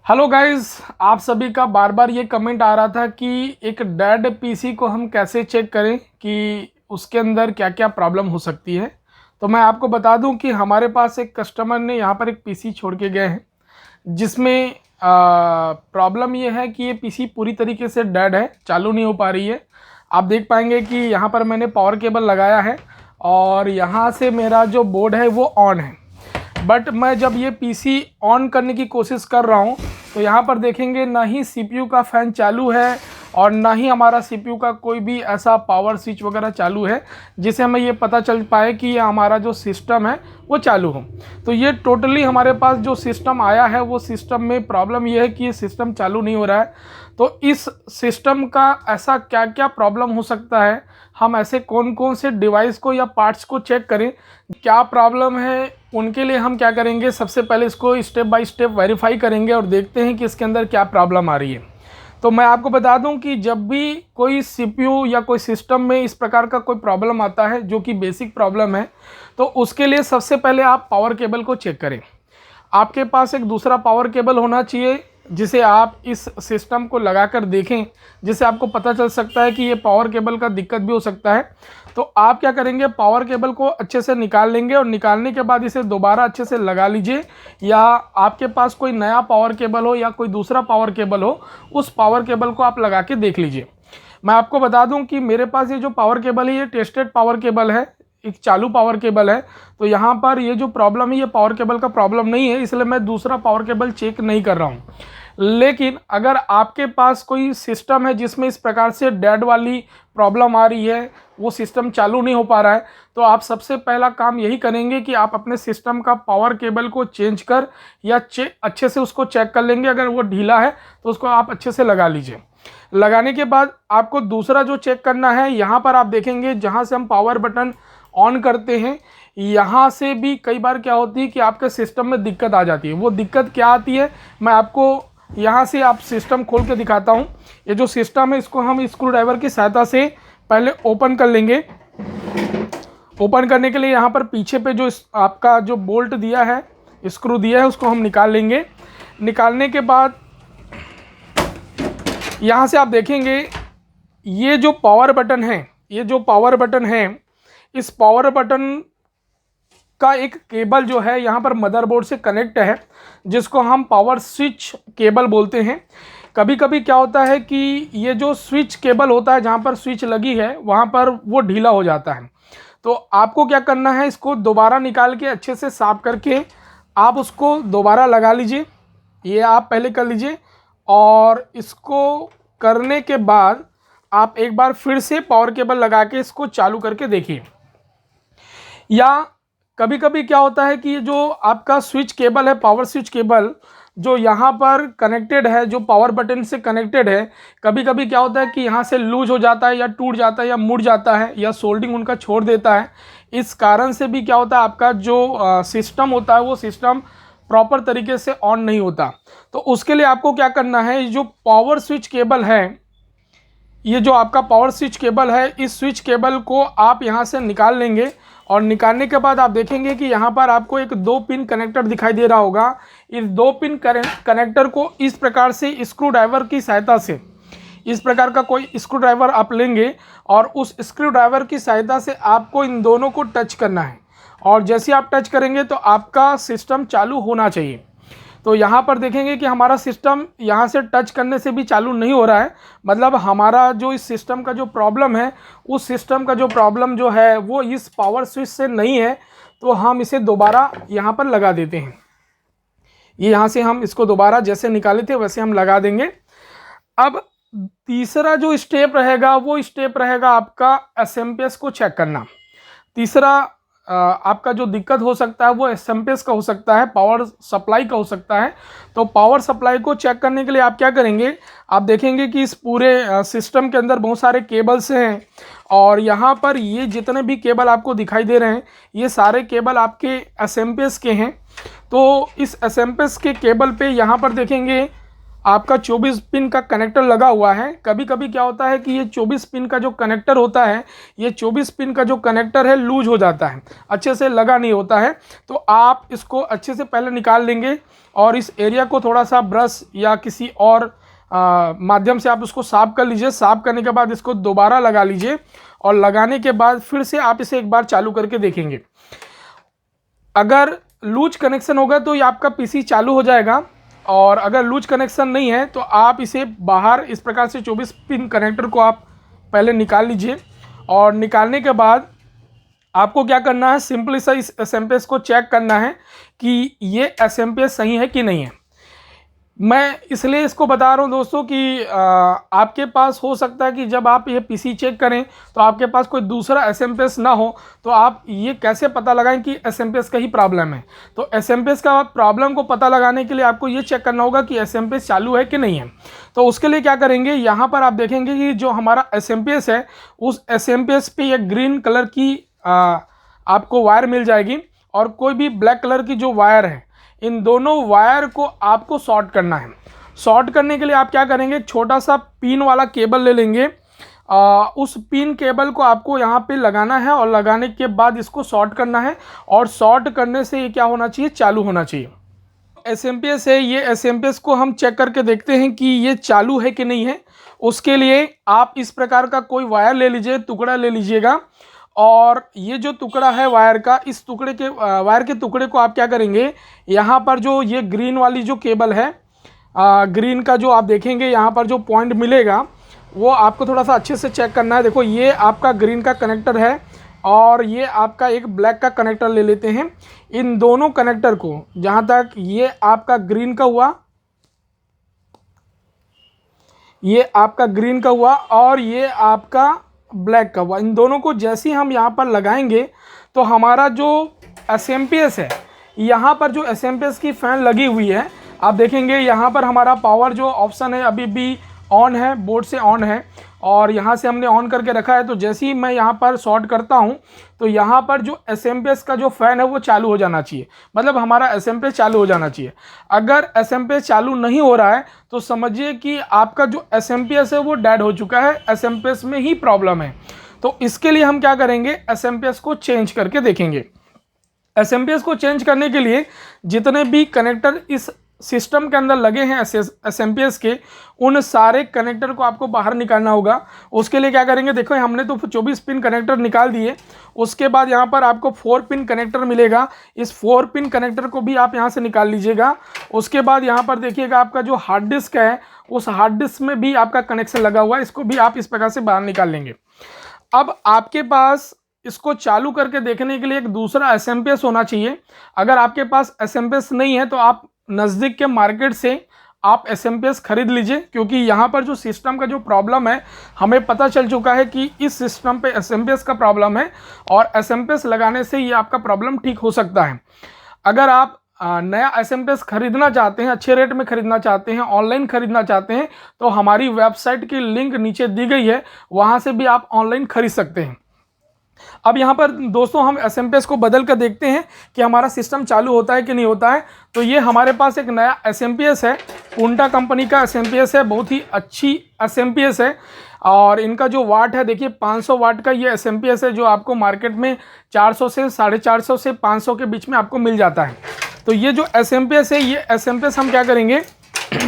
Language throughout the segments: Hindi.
हेलो गाइस, आप सभी का बार बार ये कमेंट आ रहा था कि एक डेड पीसी को हम कैसे चेक करें कि उसके अंदर क्या क्या प्रॉब्लम हो सकती है। तो मैं आपको बता दूं कि हमारे पास एक कस्टमर ने यहाँ पर एक पीसी छोड़ के गए हैं जिसमें प्रॉब्लम ये है कि ये पीसी पूरी तरीके से डेड है, चालू नहीं हो पा रही है। आप देख पाएंगे कि यहाँ पर मैंने पावर केबल लगाया है और यहाँ से मेरा जो बोर्ड है वो ऑन है, बट मैं जब ये पीसी ऑन करने की कोशिश कर रहा हूँ तो यहाँ पर देखेंगे ना ही सीपीयू का फ़ैन चालू है और ना ही हमारा सीपीयू का कोई भी ऐसा पावर स्विच वगैरह चालू है जिससे हमें ये पता चल पाए कि ये हमारा जो सिस्टम है वो चालू हो। तो ये टोटली हमारे पास जो सिस्टम आया है वो सिस्टम में प्रॉब्लम ये है कि ये सिस्टम चालू नहीं हो रहा है। तो इस सिस्टम का ऐसा क्या क्या प्रॉब्लम हो सकता है, हम ऐसे कौन कौन से डिवाइस को या पार्ट्स को चेक करें, क्या प्रॉब्लम है, उनके लिए हम क्या करेंगे। सबसे पहले इसको स्टेप बाय स्टेप वेरीफाई करेंगे और देखते हैं कि इसके अंदर क्या प्रॉब्लम आ रही है। तो मैं आपको बता दूं कि जब भी कोई सीपीयू या कोई सिस्टम में इस प्रकार का कोई प्रॉब्लम आता है जो कि बेसिक प्रॉब्लम है, तो उसके लिए सबसे पहले आप पावर केबल को चेक करें। आपके पास एक दूसरा पावर केबल होना चाहिए जिसे आप इस सिस्टम को लगाकर देखें, जिससे आपको पता चल सकता है कि ये पावर केबल का दिक्कत भी हो सकता है। तो आप क्या करेंगे, पावर केबल को अच्छे से निकाल लेंगे और निकालने के बाद इसे दोबारा अच्छे से लगा लीजिए, या आपके पास कोई नया पावर केबल हो या कोई दूसरा पावर केबल हो, उस पावर केबल को आप लगा के देख लीजिए। मैं आपको बता दूं कि मेरे पास ये जो पावर केबल है ये टेस्टेड पावर केबल है, एक चालू पावर केबल है। तो यहाँ पर ये जो प्रॉब्लम है ये पावर केबल का प्रॉब्लम नहीं है, इसलिए मैं दूसरा पावर केबल चेक नहीं कर रहा हूँ। लेकिन अगर आपके पास कोई सिस्टम है जिसमें इस प्रकार से डेड वाली प्रॉब्लम आ रही है, वो सिस्टम चालू नहीं हो पा रहा है, तो आप सबसे पहला काम यही करेंगे कि आप अपने सिस्टम का पावर केबल को चेंज कर या अच्छे से उसको चेक कर लेंगे। अगर वो ढीला है तो उसको आप अच्छे से लगा लीजिए। लगाने के बाद आपको दूसरा जो चेक करना है, यहाँ पर आप देखेंगे जहाँ से हम पावर बटन ऑन करते हैं, यहाँ से भी कई बार क्या होती है कि आपके सिस्टम में दिक्कत आ जाती है। वो दिक्कत क्या आती है, मैं आपको यहाँ से आप सिस्टम खोल के दिखाता हूँ। ये जो सिस्टम है इसको हम स्क्रू ड्राइवर की सहायता से पहले ओपन कर लेंगे। ओपन करने के लिए यहाँ पर पीछे पे जो आपका जो बोल्ट दिया है, स्क्रू दिया है, उसको हम निकाल लेंगे। निकालने के बाद यहाँ से आप देखेंगे ये जो पावर बटन है, ये जो पावर बटन है, इस पावर बटन का एक केबल जो है यहाँ पर मदरबोर्ड से कनेक्ट है, जिसको हम पावर स्विच केबल बोलते हैं। कभी कभी क्या होता है कि ये जो स्विच केबल होता है, जहाँ पर स्विच लगी है वहाँ पर वो ढीला हो जाता है। तो आपको क्या करना है, इसको दोबारा निकाल के अच्छे से साफ करके आप उसको दोबारा लगा लीजिए। ये आप पहले कर लीजिए और इसको करने के बाद आप एक बार फिर से पावर केबल लगा के इसको चालू करके देखिए। या कभी कभी क्या होता है कि जो आपका स्विच केबल है, पावर स्विच केबल जो यहाँ पर कनेक्टेड है, जो पावर बटन से कनेक्टेड है, कभी कभी क्या होता है कि यहाँ से लूज हो जाता है या टूट जाता है या मुड़ जाता है या सोल्डिंग उनका छोड़ देता है। इस कारण से भी क्या होता है, आपका जो सिस्टम होता है वो सिस्टम प्रॉपर तरीके से ऑन नहीं होता। तो उसके लिए आपको क्या करना है, जो पावर स्विच केबल है, ये जो आपका पावर स्विच केबल है, इस स्विच केबल को आप यहाँ से निकाल लेंगे और निकालने के बाद आप देखेंगे कि यहाँ पर आपको एक 2 पिन कनेक्टर दिखाई दे रहा होगा। इस 2 पिन कनेक्टर को इस प्रकार से स्क्रू ड्राइवर की सहायता से, इस प्रकार का कोई स्क्रू ड्राइवर आप लेंगे और उस स्क्रू ड्राइवर की सहायता से आपको इन दोनों को टच करना है, और जैसे आप टच करेंगे तो आपका सिस्टम चालू होना चाहिए। तो यहाँ पर देखेंगे कि हमारा सिस्टम यहाँ से टच करने से भी चालू नहीं हो रहा है, मतलब हमारा जो इस सिस्टम का जो प्रॉब्लम है, उस सिस्टम का जो प्रॉब्लम जो है वो इस पावर स्विच से नहीं है। तो हम इसे दोबारा यहाँ पर लगा देते हैं। ये यहाँ से हम इसको दोबारा जैसे निकाले थे वैसे हम लगा देंगे। अब तीसरा जो स्टेप रहेगा वो स्टेप रहेगा आपका एसएमपीएस को चेक करना। तीसरा आपका जो दिक्कत हो सकता है वो एसएमपीएस का हो सकता है, पावर सप्लाई का हो सकता है। तो पावर सप्लाई को चेक करने के लिए आप क्या करेंगे, आप देखेंगे कि इस पूरे सिस्टम के अंदर बहुत सारे केबल्स हैं और यहाँ पर ये जितने भी केबल आपको दिखाई दे रहे हैं ये सारे केबल आपके एसएमपीएस के हैं। तो इस एसएमपीएस के केबल पे यहाँ पर देखेंगे आपका 24 पिन का कनेक्टर लगा हुआ है। कभी कभी क्या होता है कि ये 24 पिन का जो कनेक्टर होता है, ये 24 पिन का जो कनेक्टर है लूज हो जाता है, अच्छे से लगा नहीं होता है। तो आप इसको अच्छे से पहले निकाल लेंगे और इस एरिया को थोड़ा सा ब्रश या किसी और माध्यम से आप उसको साफ कर लीजिए। साफ करने के बाद इसको दोबारा लगा लीजिए और लगाने के बाद फिर से आप इसे एक बार चालू करके देखेंगे। अगर लूज कनेक्शन होगा तो ये आपका पीसी चालू हो जाएगा, और अगर लूज कनेक्शन नहीं है तो आप इसे बाहर इस प्रकार से 24 पिन कनेक्टर को आप पहले निकाल लीजिए। और निकालने के बाद आपको क्या करना है, सिंपली सा इस एसएमपीएस को चेक करना है कि ये एसएमपीएस सही है कि नहीं है। मैं इसलिए इसको बता रहा हूँ दोस्तों कि आपके पास हो सकता है कि जब आप ये पीसी चेक करें तो आपके पास कोई दूसरा एसएमपीएस ना हो, तो आप ये कैसे पता लगाएं कि एसएमपीएस का ही प्रॉब्लम है। तो एसएमपीएस का प्रॉब्लम को पता लगाने के लिए आपको ये चेक करना होगा कि एसएमपीएस चालू है कि नहीं है। तो उसके लिए क्या करेंगे, यहाँ पर आप देखेंगे कि जो हमारा एसएमपीएस है उस एसएमपीएस पे एक ग्रीन कलर की आपको वायर मिल जाएगी, और कोई भी ब्लैक कलर की जो वायर है, इन दोनों वायर को आपको शॉर्ट करना है। शॉर्ट करने के लिए आप क्या करेंगे, छोटा सा पिन वाला केबल ले लेंगे। उस पिन केबल को आपको यहाँ पे लगाना है और लगाने के बाद इसको शॉर्ट करना है, और शॉर्ट करने से ये क्या होना चाहिए, चालू होना चाहिए। एसएमपीएस है, ये एसएमपीएस को हम चेक करके देखते हैं कि ये चालू है कि नहीं है। उसके लिए आप इस प्रकार का कोई वायर ले लीजिए, टुकड़ा ले लीजिएगा, और ये जो टुकड़ा है वायर का, इस टुकड़े के वायर के टुकड़े को आप क्या करेंगे, यहाँ पर जो ये ग्रीन वाली जो केबल है, ग्रीन का जो आप देखेंगे यहाँ पर जो पॉइंट मिलेगा वो आपको थोड़ा सा अच्छे से चेक करना है। देखो ये आपका ग्रीन का कनेक्टर है और ये आपका एक ब्लैक का कनेक्टर ले लेते हैं। इन दोनों कनेक्टर को, जहाँ तक ये आपका ग्रीन का हुआ, ये आपका ग्रीन का हुआ और ये आपका ब्लैक का हुआ, इन दोनों को जैसे ही हम यहाँ पर लगाएंगे तो हमारा जो एसएमपीएस है, यहाँ पर जो एसएमपीएस की फ़ैन लगी हुई है, आप देखेंगे यहाँ पर हमारा पावर जो ऑप्शन है अभी भी ऑन है, बोर्ड से ऑन है, और यहाँ से हमने ऑन करके रखा है। तो जैसे ही मैं यहाँ पर शॉर्ट करता हूँ तो यहाँ पर जो एसएमपीएस का जो फ़ैन है वो चालू हो जाना चाहिए, मतलब हमारा एसएमपीएस चालू हो जाना चाहिए। अगर एसएमपीएस चालू नहीं हो रहा है तो समझिए कि आपका जो एसएमपीएस है वो डेड हो चुका है, एसएमपीएस में ही प्रॉब्लम है। तो इसके लिए हम क्या करेंगे, एसएमपीएस को चेंज करके देखेंगे। एसएमपीएस को चेंज करने के लिए जितने भी कनेक्टर इस सिस्टम के अंदर लगे हैं एसएमपीएस के, उन सारे कनेक्टर को आपको बाहर निकालना होगा। उसके लिए क्या करेंगे, देखो हमने तो 24 पिन कनेक्टर निकाल दिए। उसके बाद यहाँ पर आपको 4 पिन कनेक्टर मिलेगा, इस 4 पिन कनेक्टर को भी आप यहाँ से निकाल लीजिएगा। उसके बाद यहाँ पर देखिएगा आपका जो हार्ड डिस्क है, उस हार्ड डिस्क में भी आपका कनेक्शन लगा हुआ है, इसको भी आप इस प्रकार से बाहर निकाल लेंगे। अब आपके पास इसको चालू करके देखने के लिए एक दूसरा एसएमपीएस होना चाहिए। अगर आपके पास एसएमपीएस नहीं है तो आप नज़दीक के मार्केट से आप एसएमपीएस खरीद लीजिए, क्योंकि यहाँ पर जो सिस्टम का जो प्रॉब्लम है, हमें पता चल चुका है कि इस सिस्टम पे एसएमपीएस का प्रॉब्लम है, और एसएमपीएस लगाने से ये आपका प्रॉब्लम ठीक हो सकता है। अगर आप नया एसएमपीएस खरीदना चाहते हैं, अच्छे रेट में खरीदना चाहते हैं, ऑनलाइन खरीदना चाहते हैं, तो हमारी वेबसाइट की लिंक नीचे दी गई है, वहाँ से भी आप ऑनलाइन खरीद सकते हैं। अब यहाँ पर दोस्तों हम एसएमपीएस को बदल कर देखते हैं कि हमारा सिस्टम चालू होता है कि नहीं होता है। तो ये हमारे पास एक नया एसएमपीएस है, पुंटा कंपनी का एसएमपीएस है, बहुत ही अच्छी एसएमपीएस है, और इनका जो वाट है देखिए 500 वाट का ये एसएमपीएस है, जो आपको मार्केट में 400 से 450 से 500 के बीच में आपको मिल जाता है। तो ये जो एसएमपीएस है, ये एसएमपीएस हम क्या करेंगे,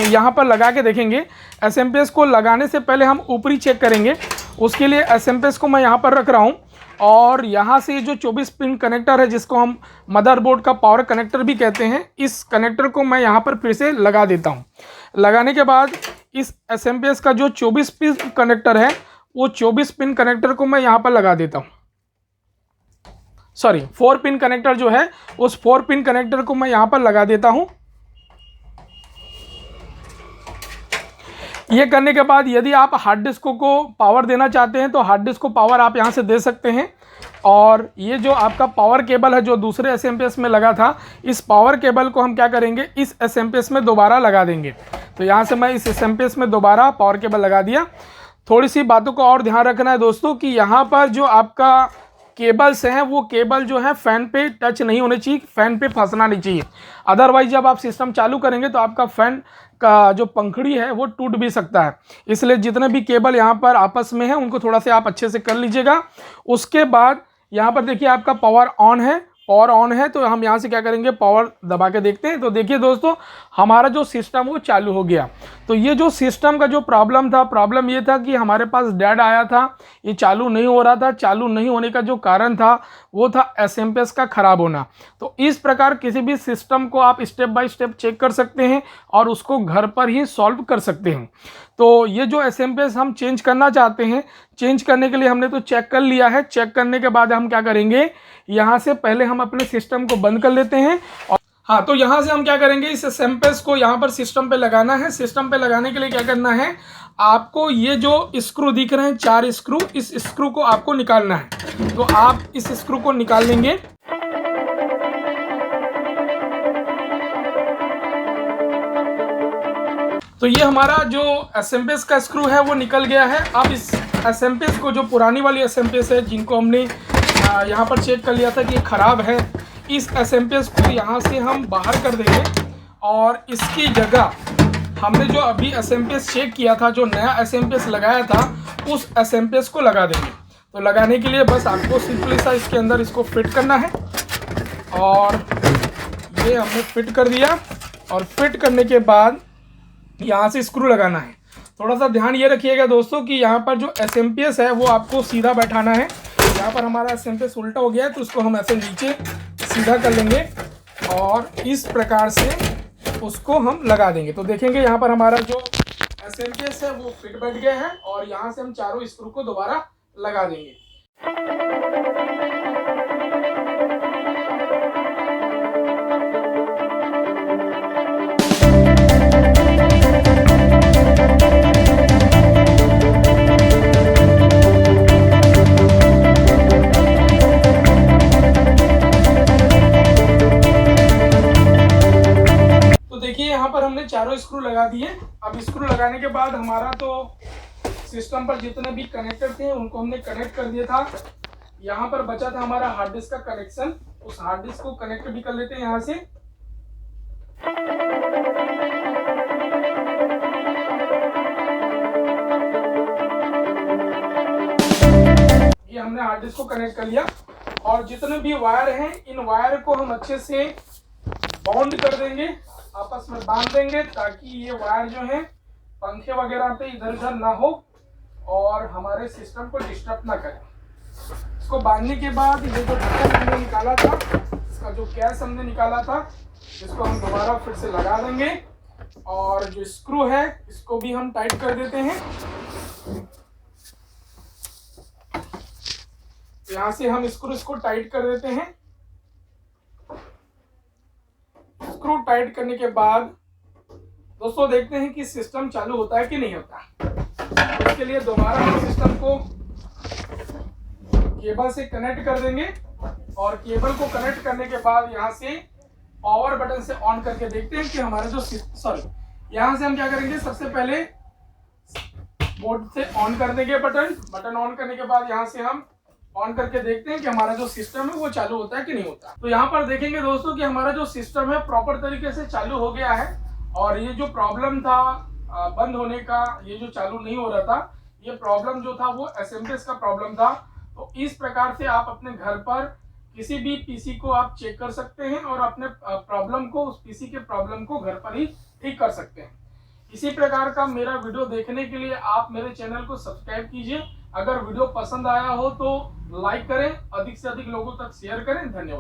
यहाँ पर लगा के देखेंगे। एसएमपीएस को लगाने से पहले हम ऊपरी चेक करेंगे। उसके लिए एसएमपीएस को मैं यहाँ पर रख रहा हूँ, और यहाँ से जो 24 पिन कनेक्टर है, जिसको हम मदरबोर्ड का पावर कनेक्टर भी कहते हैं, इस कनेक्टर को मैं यहाँ पर फिर से लगा देता हूँ। लगाने के बाद इस एसएमपीएस का जो 24 पिन कनेक्टर है, वो 24 पिन कनेक्टर को मैं यहाँ पर लगा देता हूँ। सॉरी, 4 पिन कनेक्टर जो है, उस 4 पिन कनेक्टर को मैं यहाँ पर लगा देता हूँ। ये करने के बाद यदि आप हार्ड डिस्क को पावर देना चाहते हैं तो हार्ड डिस्क को पावर आप यहाँ से दे सकते हैं। और ये जो आपका पावर केबल है जो दूसरे एसएमपीएस में लगा था, इस पावर केबल को हम क्या करेंगे, इस एसएमपीएस में दोबारा लगा देंगे। तो यहाँ से मैं इस एसएमपीएस में दोबारा पावर केबल लगा दिया। थोड़ी सी बातों को और ध्यान रखना है दोस्तों कि यहाँ पर जो आपका केबल्स हैं वो केबल जो है फैन पे टच नहीं होने चाहिए, फैन पे फंसना नहीं चाहिए। अदरवाइज जब आप सिस्टम चालू करेंगे तो आपका फैन का जो पंखड़ी है वो टूट भी सकता है। इसलिए जितने भी केबल यहाँ पर आपस में है उनको थोड़ा से आप अच्छे से कर लीजिएगा। उसके बाद यहाँ पर देखिए आपका पावर ऑन है, पावर ऑन है, तो हम यहाँ से क्या करेंगे, पावर दबा के देखते हैं। तो देखिए दोस्तों, हमारा जो सिस्टम वो चालू हो गया। तो ये जो सिस्टम का जो प्रॉब्लम था, प्रॉब्लम ये था कि हमारे पास डैड आया था, ये चालू नहीं हो रहा था। चालू नहीं होने का जो कारण था वो था एसएमपीएस का ख़राब होना। तो इस प्रकार किसी भी सिस्टम को आप स्टेप बाय स्टेप चेक कर सकते हैं और उसको घर पर ही सॉल्व कर सकते हैं। तो ये जो एसएमपीएस हम चेंज करना चाहते हैं, चेंज करने के लिए हमने तो चेक कर लिया है। चेक करने के बाद हम क्या करेंगे, यहाँ से पहले हम अपने सिस्टम को बंद कर लेते हैं। और हाँ, तो यहाँ से हम क्या करेंगे, इस एसएमपीएस को यहाँ पर सिस्टम पे लगाना है। सिस्टम पे लगाने के लिए क्या करना है, आपको ये जो स्क्रू दिख रहे हैं 4 स्क्रू, इस स्क्रू को आपको निकालना है। तो आप इस स्क्रू को निकाल लेंगे। तो ये हमारा जो एसएमपीएस का स्क्रू है वो निकल गया है। अब इस एसएमपीएस को, जो पुरानी वाली एसएमपीएस है जिनको हमने यहाँ पर चेक कर लिया था कि ये ख़राब है, इस एसएमपीएस को यहाँ से हम बाहर कर देंगे और इसकी जगह हमने जो अभी एसएमपीएस चेक किया था, जो नया एसएमपीएस लगाया था, उस एसएमपीएस को लगा देंगे। तो लगाने के लिए बस आपको सिंपली सा इसके अंदर इसको फिट करना है और ये हमने फिट कर दिया। और फिट करने के बाद यहाँ से स्क्रू लगाना है। थोड़ा सा ध्यान ये रखिएगा दोस्तों कि यहाँ पर जो एसएमपीएस है वो आपको सीधा बैठाना है। यहाँ पर हमारा एसएमपीएस उल्टा हो गया है तो उसको हम ऐसे नीचे सीधा कर लेंगे और इस प्रकार से उसको हम लगा देंगे। तो देखेंगे यहाँ पर हमारा जो एसएमपीएस है वो फिट बैठ गया है और यहाँ से हम चारों स्क्रू को दोबारा लगा देंगे। यहाँ पर हमने चारों स्क्रू लगा दिए। अब स्क्रू लगाने के बाद हमारा तो सिस्टम पर जितने भी कनेक्टर थे उनको हमने कनेक्ट कर दिया था। यहाँ पर बचा था हमारा हार्ड डिस्क का कनेक्शन, उस हार्ड डिस्क को कनेक्ट भी कर लेते हैं यहाँ से। ये हमने हार्ड डिस्क को कनेक्ट कर लिया और जितने भी वायर हैं इन वायर को हम अच्छे से बाउंड कर देंगे, आपस में बांध देंगे ताकि ये वायर जो है पंखे वगैरह पे इधर उधर ना हो और हमारे सिस्टम को डिस्टर्ब ना करे। इसको बांधने के बाद ये जो ढक्कन हमने निकाला था, इसका जो कैस हमने निकाला था, इसको हम दोबारा फिर से लगा देंगे और जो स्क्रू है इसको भी हम टाइट कर देते हैं। यहाँ से हम इसको टाइट कर देते हैं। स्क्रू टाइट करने के बाद दोस्तों देखते हैं कि सिस्टम चालू होता है कि नहीं होता। तो इसके लिए दोबारा हम सिस्टम को केबल से कनेक्ट कर देंगे और केबल को कनेक्ट करने के बाद यहाँ से पावर बटन से ऑन करके देखते हैं कि हमारा जो यहाँ से हम क्या करेंगे, सबसे पहले बोर्ड से ऑन कर देंगे बटन ऑन करने के बाद यहाँ से हम ऑन करके देखते हैं कि हमारा जो सिस्टम है वो चालू होता है कि नहीं होता। तो यहाँ पर देखेंगे दोस्तों कि हमारा जो सिस्टम है प्रॉपर तरीके से चालू हो गया है और ये जो प्रॉब्लम था बंद होने का, ये जो चालू नहीं हो रहा था, ये प्रॉब्लम जो था वो एसएमपीएस का प्रॉब्लम था। तो इस प्रकार से आप अपने घर पर किसी भी पीसी को आप चेक कर सकते हैं और अपने प्रॉब्लम को, उस पीसी के प्रॉब्लम को घर पर ही ठीक कर सकते हैं। इसी प्रकार का मेरा वीडियो देखने के लिए आप मेरे चैनल को सब्सक्राइब कीजिए। अगर वीडियो पसंद आया हो तो लाइक करें, अधिक से अधिक लोगों तक शेयर करें। धन्यवाद।